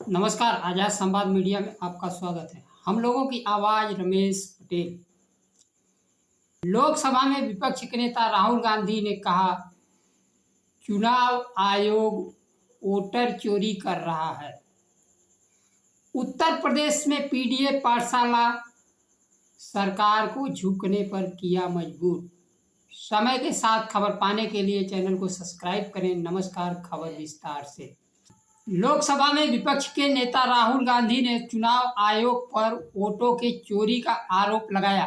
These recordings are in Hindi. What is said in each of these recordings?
नमस्कार, आजाद संवाद मीडिया में आपका स्वागत है। हम लोगों की आवाज रमेश पटेल। लोकसभा में विपक्ष के नेता राहुल गांधी ने कहा, चुनाव आयोग वोटर चोरी कर रहा है। उत्तर प्रदेश में पीडीए पाठशाला सरकार को झुकने पर किया मजबूर। समय के साथ खबर पाने के लिए चैनल को सब्सक्राइब करें। नमस्कार, खबर विस्तार से। लोकसभा में विपक्ष के नेता राहुल गांधी ने चुनाव आयोग पर वोटों के चोरी का आरोप लगाया।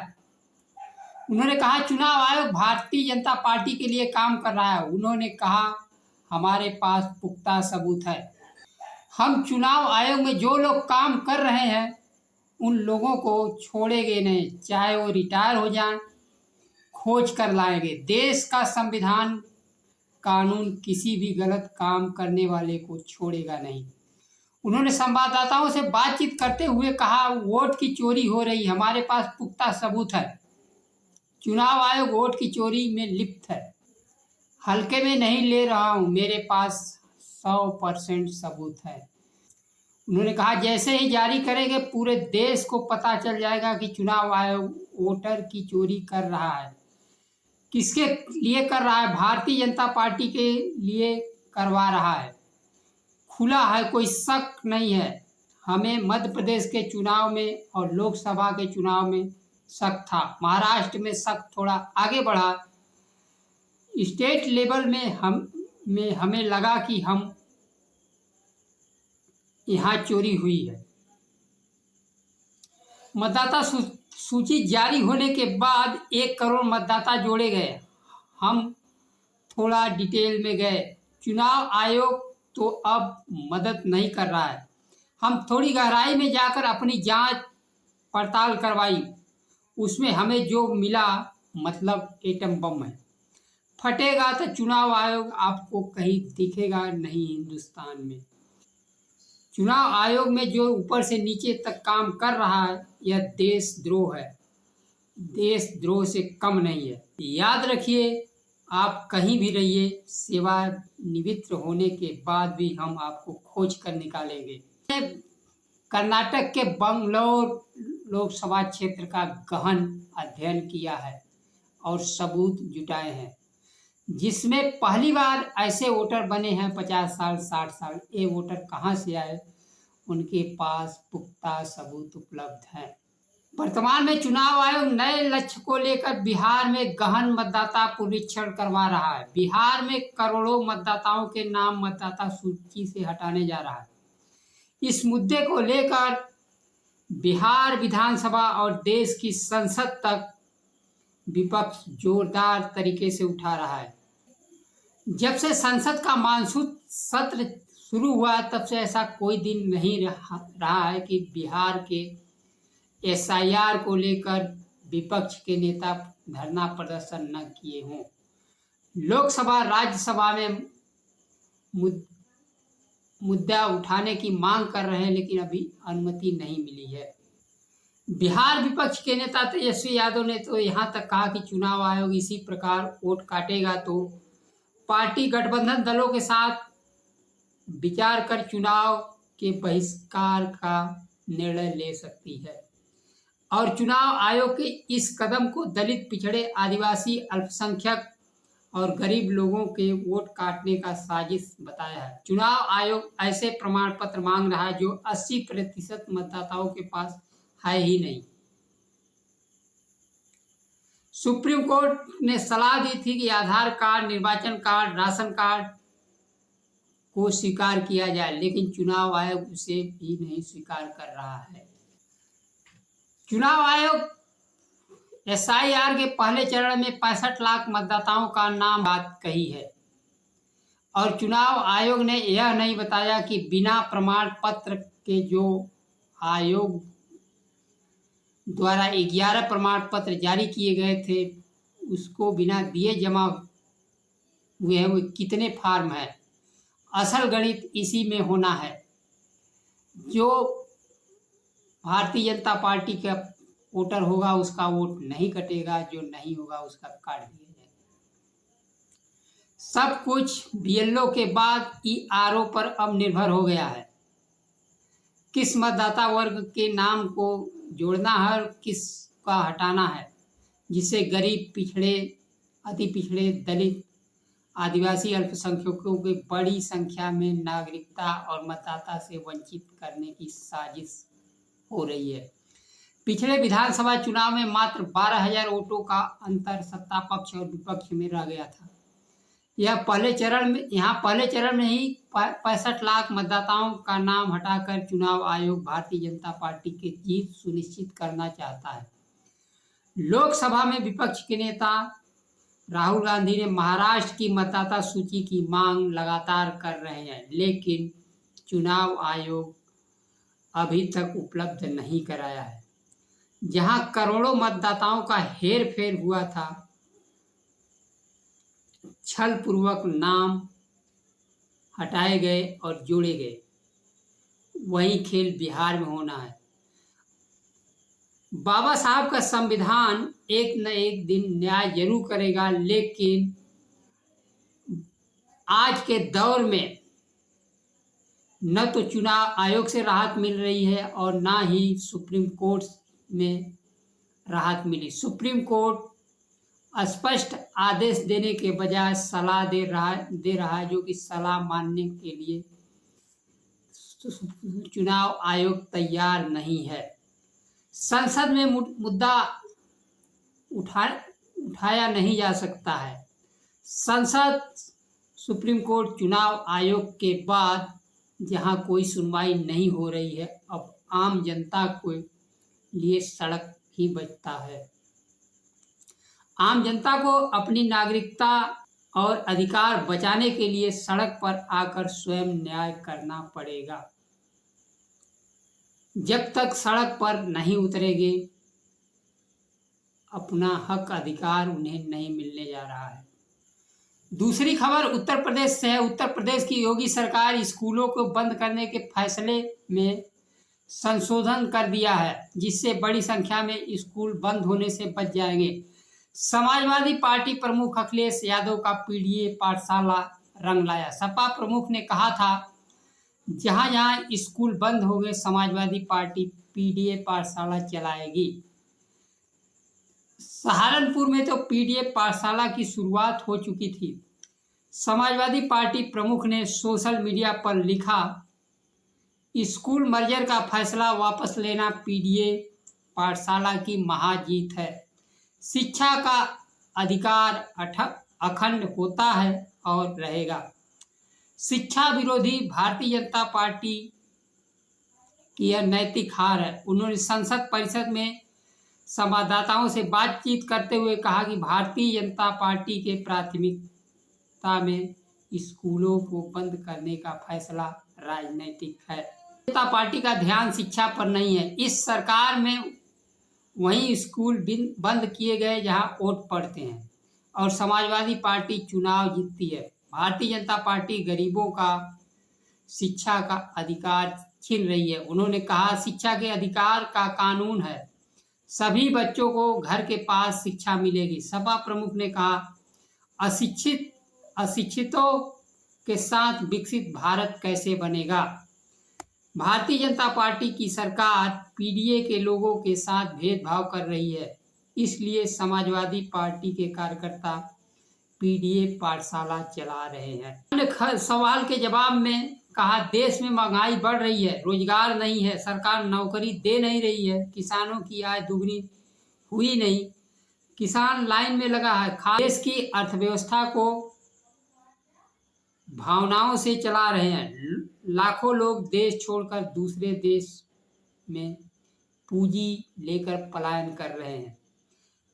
उन्होंने कहा, चुनाव आयोग भारतीय जनता पार्टी के लिए काम कर रहा है। उन्होंने कहा, हमारे पास पुख्ता सबूत है। हम चुनाव आयोग में जो लोग काम कर रहे हैं उन लोगों को छोड़ेंगे नहीं, चाहे वो रिटायर हो जाएं, खोज कर लाएंगे। देश का संविधान कानून किसी भी गलत काम करने वाले को छोड़ेगा नहीं। उन्होंने संवाददाताओं से बातचीत करते हुए कहा, वोट की चोरी हो रही, हमारे पास पुख्ता सबूत है। चुनाव आयोग वोट की चोरी में लिप्त है। हल्के में नहीं ले रहा हूं, मेरे पास 100% सबूत है। उन्होंने कहा, जैसे ही जारी करेंगे पूरे देश को पता चल जाएगा कि चुनाव आयोग वोटर की चोरी कर रहा है। किसके लिए कर रहा है? भारतीय जनता पार्टी के लिए करवा रहा है। खुला है, कोई शक नहीं है। हमें मध्य प्रदेश के चुनाव में और लोकसभा के चुनाव में शक था। महाराष्ट्र में शक थोड़ा आगे बढ़ा। स्टेट लेवल में हमें लगा कि हम यहाँ चोरी हुई है। मतदाता सूची जारी होने के बाद 1 करोड़ मतदाता जोड़े गए। हम थोड़ा डिटेल में गए। चुनाव आयोग तो अब मदद नहीं कर रहा है। हम थोड़ी गहराई में जाकर अपनी जांच पड़ताल करवाई। उसमें हमें जो मिला, मतलब एटम बम है। फटेगा तो चुनाव आयोग आपको कहीं दिखेगा नहीं हिंदुस्तान में। चुनाव आयोग में जो ऊपर से नीचे तक काम कर रहा है, यह देशद्रोह है। देशद्रोह से कम नहीं है। याद रखिए, आप कहीं भी रहिए, सेवानिवृत्त होने के बाद भी हम आपको खोज कर निकालेंगे। कर्नाटक के बंगलौर लोकसभा क्षेत्र का गहन अध्ययन किया है और सबूत जुटाए हैं, जिसमें पहली बार ऐसे वोटर बने हैं 50 साल 60 साल। ये वोटर कहाँ से आए? उनके पास पुख्ता सबूत उपलब्ध है। वर्तमान में चुनाव आयोग नए लक्ष्य को लेकर बिहार में गहन मतदाता पुनरीक्षण करवा रहा है। बिहार में करोड़ों मतदाताओं के नाम मतदाता सूची से हटाने जा रहा है। इस मुद्दे को लेकर बिहार विधानसभा और देश की संसद तक विपक्ष जोरदार तरीके से उठा रहा है। जब से संसद का मानसून सत्र शुरू हुआ, तब से ऐसा कोई दिन नहीं रहा है कि बिहार के एसआईआर को लेकर विपक्ष के नेता धरना प्रदर्शन न किए हों। लोकसभा राज्यसभा में मुद्दा उठाने की मांग कर रहे हैं, लेकिन अभी अनुमति नहीं मिली है। बिहार विपक्ष के नेता तेजस्वी यादव ने तो यहाँ तक कहा कि चुनाव आयोग इसी प्रकार वोट काटेगा तो पार्टी गठबंधन दलों के साथ विचार कर चुनाव के बहिष्कार का निर्णय ले सकती है। और चुनाव आयोग के इस कदम को दलित, पिछड़े, आदिवासी, अल्पसंख्यक और गरीब लोगों के वोट काटने का साजिश बताया है। चुनाव आयोग ऐसे प्रमाण पत्र मांग रहा है जो 80% मतदाताओं के पास है ही नहीं। सुप्रीम कोर्ट ने सलाह दी थी कि आधार कार्ड, निर्वाचन कार्ड, राशन कार्ड को स्वीकार किया जाए, लेकिन चुनाव आयोग उसे भी नहीं स्वीकार कर रहा है। चुनाव आयोग एसआईआर के पहले चरण में 65 लाख मतदाताओं का नाम बात कही है और चुनाव आयोग ने यह नहीं बताया कि बिना प्रमाण पत्र के जो आयोग द्वारा 11 प्रमाण पत्र जारी किए गए थे, उसको बिना दिए जमा हुए हैं वो कितने फॉर्म है। असल गणित इसी में होना है। जो भारतीय जनता पार्टी का वोटर होगा उसका वोट नहीं कटेगा, जो नहीं होगा उसका काट दिया जाएगा। सब कुछ बीएलओ के बाद ईआरओ पर अब निर्भर हो गया है। किस मतदाता वर्ग के नाम को जोड़ना है और किस का हटाना है, जिससे गरीब, पिछड़े, अति पिछड़े, दलित, आदिवासी, अल्पसंख्यकों के बड़ी संख्या में नागरिकता और मतदाता से वंचित करने की साजिश हो रही है। पिछले विधानसभा चुनाव में मात्र 12,000 वोटों का अंतर सत्ता पक्ष और विपक्ष में रह गया था। यहाँ पहले चरण में ही 65 लाख मतदाताओं का नाम हटाकर चुनाव आयोग भारतीय जनता पार्टी की जीत सुनिश्चित करना चाहता है। लोकसभा में विपक्ष के नेता राहुल गांधी ने महाराष्ट्र की मतदाता सूची की मांग लगातार कर रहे हैं, लेकिन चुनाव आयोग अभी तक उपलब्ध नहीं कराया है। जहां करोड़ों मतदाताओं का हेरफेर हुआ था, छल पूर्वक नाम हटाए गए और जोड़े गए, वही खेल बिहार में होना है। बाबा साहब का संविधान एक न एक दिन न्याय जरूर करेगा, लेकिन आज के दौर में न तो चुनाव आयोग से राहत मिल रही है और ना ही सुप्रीम कोर्ट में राहत मिली। सुप्रीम कोर्ट स्पष्ट आदेश देने के बजाय सलाह दे रहा है, जो कि सलाह मानने के लिए चुनाव आयोग तैयार नहीं है। संसद में मुद्दा उठाया नहीं जा सकता है। संसद, सुप्रीम कोर्ट, चुनाव आयोग के बाद जहां कोई सुनवाई नहीं हो रही है, अब आम जनता को लिए सड़क ही बचता है। आम जनता को अपनी नागरिकता और अधिकार बचाने के लिए सड़क पर आकर स्वयं न्याय करना पड़ेगा। जब तक सड़क पर नहीं उतरेंगे, अपना हक अधिकार उन्हें नहीं मिलने जा रहा है। दूसरी खबर उत्तर प्रदेश से है। उत्तर प्रदेश की योगी सरकार स्कूलों को बंद करने के फैसले में संशोधन कर दिया है, जिससे बड़ी संख्या में स्कूल बंद होने से बच जाएंगे। समाजवादी पार्टी प्रमुख अखिलेश यादव का पीडीए पाठशाला रंग लाया। सपा प्रमुख ने कहा था, जहां जहां स्कूल बंद हो गए, समाजवादी पार्टी पीडीए पाठशाला चलाएगी। सहारनपुर में तो पीडीए पाठशाला की शुरुआत हो चुकी थी। समाजवादी पार्टी प्रमुख ने सोशल मीडिया पर लिखा, स्कूल मर्जर का फैसला वापस लेना पीडीए पाठशाला की महाजीत है। शिक्षा का अधिकार अखंड होता है और रहेगा। शिक्षा विरोधी भारतीय जनता पार्टी की यह नैतिक हार है। उन्होंने संसद परिषद में संवाददाताओं से बातचीत करते हुए कहा कि भारतीय जनता पार्टी के प्राथमिकता में स्कूलों को बंद करने का फैसला राजनीतिक है। जनता पार्टी का ध्यान शिक्षा पर नहीं है। इस सरकार में वहीं स्कूल बंद किए गए जहां वोट पड़ते हैं और समाजवादी पार्टी चुनाव जीतती है। भारतीय जनता पार्टी गरीबों का शिक्षा का अधिकार छीन रही है। उन्होंने कहा, शिक्षा के अधिकार का कानून है, सभी बच्चों को घर के पास शिक्षा मिलेगी। सपा प्रमुख ने कहा, अशिक्षितों के साथ विकसित भारत कैसे बनेगा। भारतीय जनता पार्टी की सरकार पीडीए के लोगों के साथ भेदभाव कर रही है, इसलिए समाजवादी पार्टी के कार्यकर्ता पीडीए पाठशाला चला रहे हैं। सवाल के जवाब में कहा, देश में महंगाई बढ़ रही है, रोजगार नहीं है, सरकार नौकरी दे नहीं रही है, किसानों की आय दुगनी हुई नहीं, किसान लाइन में लगा है, देश की अर्थव्यवस्था को भावनाओं से चला रहे हैं। लाखों लोग देश छोड़कर दूसरे देश में पूंजी लेकर पलायन कर रहे हैं।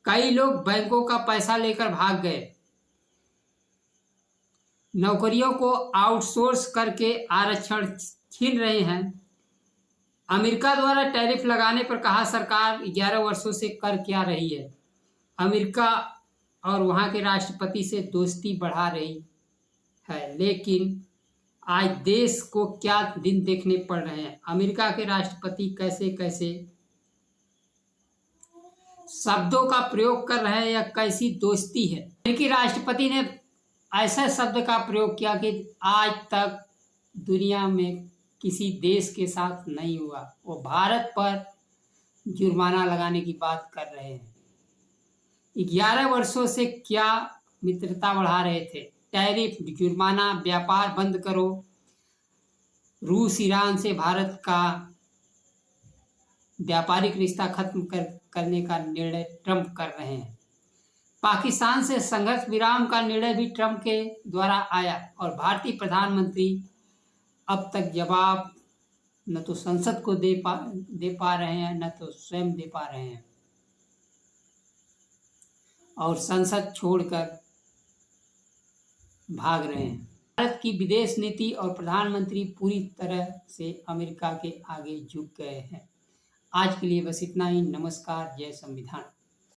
कई लोग बैंकों का पैसा लेकर भाग गए। नौकरियों को आउटसोर्स करके आरक्षण छीन रहे हैं। अमेरिका द्वारा टैरिफ लगाने पर कहा, सरकार 11 वर्षों से कर क्या रही है। अमेरिका और वहां के राष्ट्रपति से दोस्ती बढ़ा रही है, लेकिन आज देश को क्या दिन देखने पड़ रहे हैं। अमेरिका के राष्ट्रपति कैसे कैसे शब्दों का प्रयोग कर रहे हैं, या कैसी दोस्ती है। अमेरिकी राष्ट्रपति ने ऐसे शब्द का प्रयोग किया कि आज तक दुनिया में किसी देश के साथ नहीं हुआ। वो भारत पर जुर्माना लगाने की बात कर रहे हैं। 11 वर्षों से क्या मित्रता बढ़ा रहे थे? टैरिफ, जुर्माना, व्यापार बंद करो, रूस ईरान से भारत का व्यापारिक रिश्ता खत्म करने का निर्णय ट्रंप कर रहे हैं। पाकिस्तान से संघर्ष विराम का निर्णय भी ट्रंप के द्वारा आया और भारतीय प्रधानमंत्री अब तक जवाब न तो संसद को दे पा रहे हैं, न तो स्वयं दे पा रहे हैं और संसद छोड़कर भाग रहे हैं। भारत की विदेश नीति और प्रधानमंत्री पूरी तरह से अमेरिका के आगे झुक गए हैं। आज के लिए बस इतना ही। नमस्कार। जय संविधान।